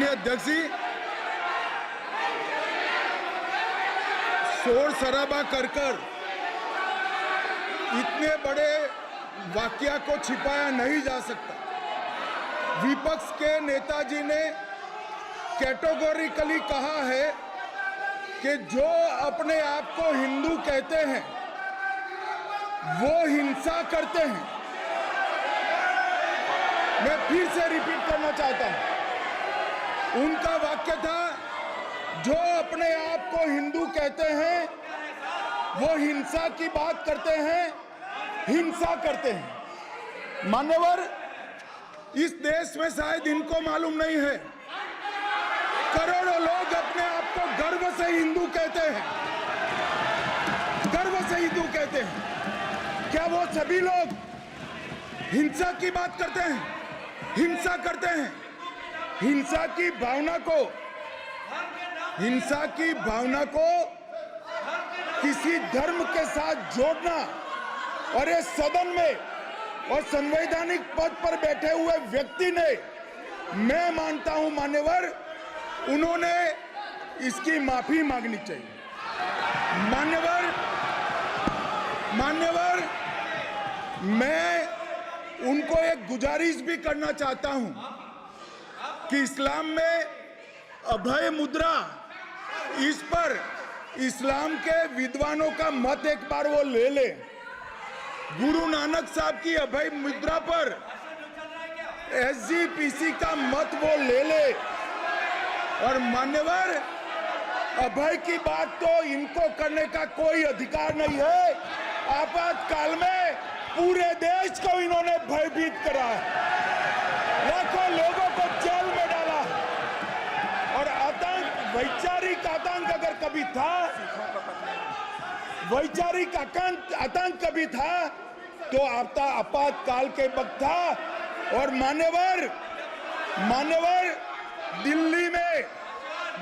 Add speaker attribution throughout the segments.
Speaker 1: माननीय अध्यक्ष जी, शोर शराबा कर इतने बड़े वाकया को छिपाया नहीं जा सकता। विपक्ष के नेताजी ने कैटेगोरिकली कहा है कि जो अपने आप को हिंदू कहते हैं वो हिंसा करते हैं। मैं फिर से रिपीट करना चाहता हूं, उनका वाक्य था, जो अपने आप को हिंदू कहते हैं वो हिंसा की बात करते हैं, हिंसा करते हैं। मान्यवर, इस देश में शायद इनको मालूम नहीं है, करोड़ों लोग अपने आप को गर्व से हिंदू कहते हैं, गर्व से हिंदू कहते हैं। क्या वो सभी लोग हिंसा की बात करते हैं, हिंसा करते हैं? हिंसा की भावना को किसी धर्म के साथ जोड़ना और ये सदन में और संवैधानिक पद पर बैठे हुए व्यक्ति ने, मैं मानता हूं मान्यवर, उन्होंने इसकी माफी मांगनी चाहिए। मान्यवर, मैं उनको एक गुजारिश भी करना चाहता हूं कि इस्लाम में अभय मुद्रा, इस पर इस्लाम के विद्वानों का मत एक बार वो ले ले। गुरु नानक साहब की अभय मुद्रा पर SGPC का मत वो ले ले। और मान्यवर, अभय की बात तो इनको करने का कोई अधिकार नहीं है। आपातकाल में पूरे देश को इन्होंने भयभीत करा, लाखों लोगों को जेल में डाला। और आतंक, वैचारिक आतंक अगर कभी था, वैचारिक आतंक कभी था तो आपातकाल के वक्त था। और मान्यवर, दिल्ली में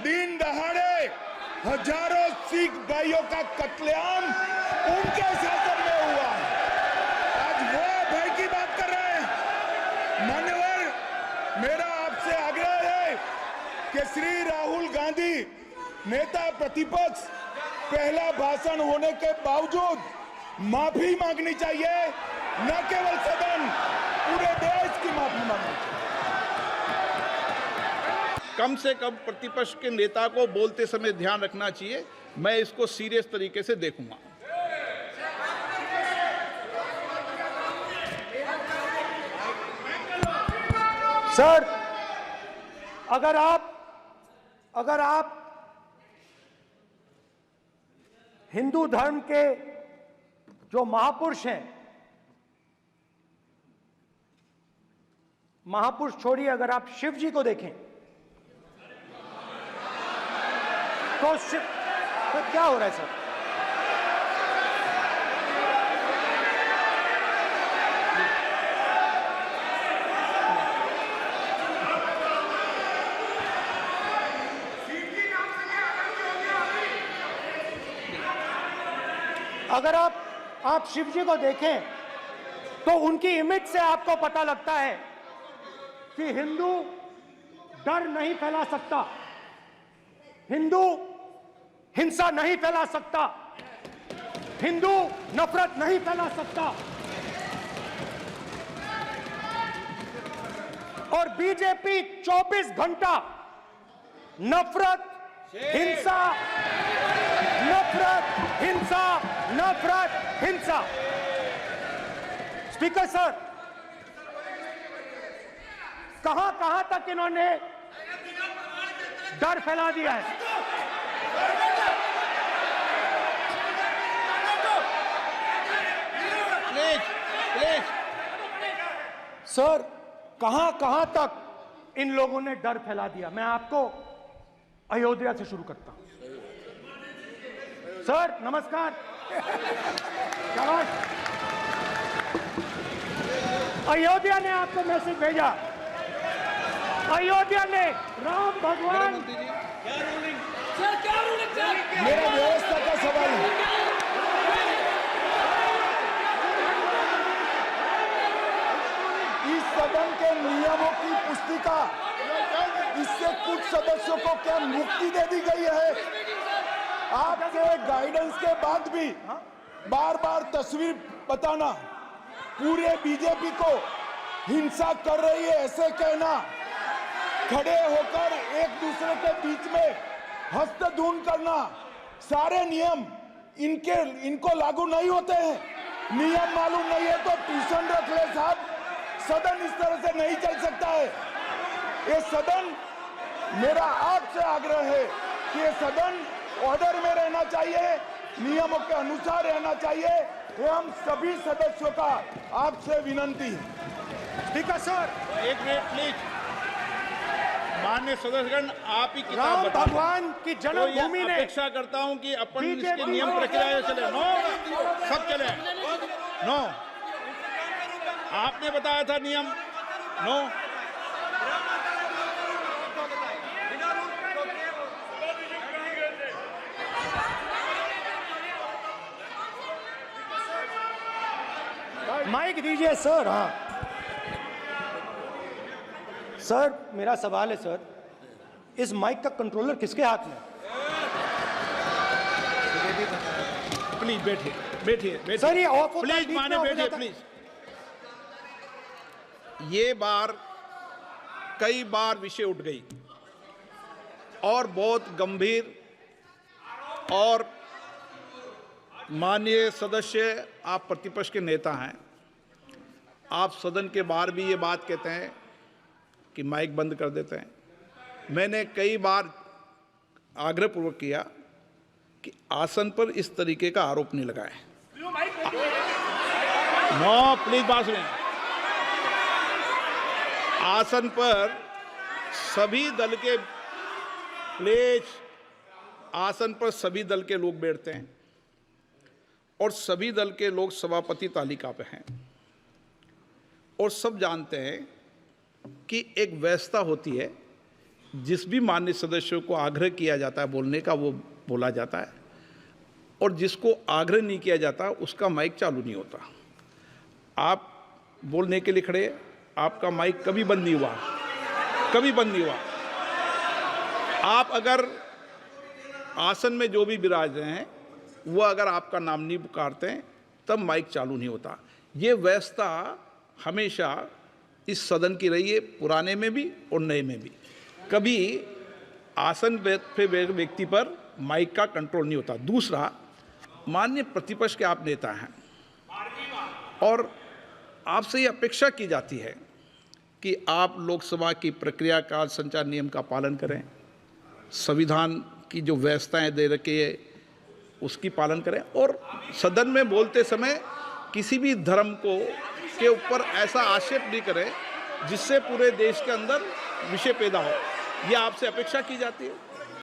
Speaker 1: दिन दहाड़े हजारों सिख भाइयों का कत्लेआम उनके शासन में हुआ। आज वो भय की बात कर रहे हैं। मान्यवर, मेरा आपसे आग्रह है कि श्री राहुल गांधी, नेता प्रतिपक्ष, पहला भाषण होने के बावजूद माफी मांगनी चाहिए, न केवल सदन, पूरे देश की माफी मांगनी चाहिए।
Speaker 2: कम से कम प्रतिपक्ष के नेता को बोलते समय ध्यान रखना चाहिए। मैं इसको सीरियस तरीके से देखूंगा।
Speaker 3: सर, अगर आप हिंदू धर्म के जो महापुरुष हैं, महापुरुष छोड़िए, अगर आप शिव जी को देखें तो क्या हो रहा है सर? अगर आप शिव जी को देखें तो उनकी इमेज से आपको पता लगता है कि हिंदू डर नहीं फैला सकता, हिंदू हिंसा नहीं फैला सकता, हिंदू नफरत नहीं फैला सकता। और बीजेपी 24 घंटा नफरत, हिंसा, नफरत, हिंसा, नफरत, हिंसा। स्पीकर सर, कहां तक इन्होंने डर फैला दिया है?
Speaker 2: प्लीज
Speaker 3: सर, कहां तक इन लोगों ने डर फैला दिया? मैं आपको अयोध्या से शुरू करता हूं। सर नमस्कार। अयोध्या ने आपको मैसेज भेजा, अयोध्या ने राम भगवान।
Speaker 1: मेरा व्यवस्था का सवाल है। इस सदन के नियमों की पुस्तिका इससे कुछ सदस्यों को क्या मुक्ति दे दी गई है? आपके गाइडेंस के बाद भी बार बार तस्वीर बताना, पूरे बीजेपी को हिंसा कर रही है ऐसे कहना, खड़े होकर एक दूसरे के बीच में हस्तधून करना, सारे नियम इनको लागू नहीं होते हैं। नियम मालूम नहीं है तो ट्यूशन रख ले साहब। सदन इस तरह से नहीं चल सकता है। ये सदन, मेरा आपसे आग्रह है कि ये सदन ऑर्डर में रहना चाहिए, नियमों के अनुसार रहना चाहिए। ये हम सभी सदस्यों का आपसे विनंती है।
Speaker 3: स्पीकर सर,
Speaker 2: एक मिनट प्लीज। माननीय सदस्यगण, आप ही किताब
Speaker 3: राम
Speaker 2: बताओ।
Speaker 3: भगवान की
Speaker 2: तो
Speaker 3: जन्मभूमि
Speaker 2: ये
Speaker 3: ने
Speaker 2: अपेक्षा करता हूं कि अपन
Speaker 3: बीजेपी
Speaker 2: इसके नियम प्रक्रिया चले। नो, सब चले। नो, आपने बताया था नियम। नो,
Speaker 3: माइक दीजिए सर। हाँ सर, मेरा सवाल है सर, इस माइक का कंट्रोलर किसके हाथ में है?
Speaker 2: प्लीज बैठिए, बैठिए
Speaker 3: सर, ये ऑफ होता है,
Speaker 2: प्लीज,
Speaker 3: बीच में
Speaker 2: माने
Speaker 3: ऑफ हो
Speaker 2: बैठिए
Speaker 3: जाता है।
Speaker 2: प्लीज। ये बार कई बार विषय उठ गई और बहुत गंभीर, और माननीय सदस्य, आप प्रतिपक्ष के नेता हैं, आप सदन के बाहर भी ये बात कहते हैं कि माइक बंद कर देते हैं। मैंने कई बार आग्रहपूर्वक किया कि आसन पर इस तरीके का आरोप नहीं लगाएं। नो, प्लीज बात सुनिए। आसन पर सभी दल के, प्लीज, आसन पर सभी दल के लोग बैठते हैं और सभी दल के लोग सभापति तालिका पे हैं और सब जानते हैं कि एक व्यवस्था होती है, जिस भी माननीय सदस्यों को आग्रह किया जाता है बोलने का वो बोला जाता है, और जिसको आग्रह नहीं किया जाता उसका माइक चालू नहीं होता। आप बोलने के लिए खड़े, आपका माइक कभी बंद नहीं हुआ, कभी बंद नहीं हुआ। आप अगर आसन में जो भी विराज रहे हैं वो अगर आपका नाम नहीं पुकारते हैं तब माइक चालू नहीं होता। ये व्यवस्था हमेशा इस सदन की रही है, पुराने में भी और नए में भी। कभी आसन पे व्यक्ति पर माइक का कंट्रोल नहीं होता। दूसरा, माननीय प्रतिपक्ष के आप नेता हैं और आपसे ये अपेक्षा की जाती है कि आप लोकसभा की प्रक्रिया का, संचार नियम का पालन करें, संविधान की जो व्यवस्थाएं दे रखी है उसकी पालन करें, और सदन में बोलते समय किसी भी धर्म को के ऊपर ऐसा आक्षेप नहीं करें जिससे पूरे देश के अंदर विषय पैदा हो। ये आपसे अपेक्षा की जाती है।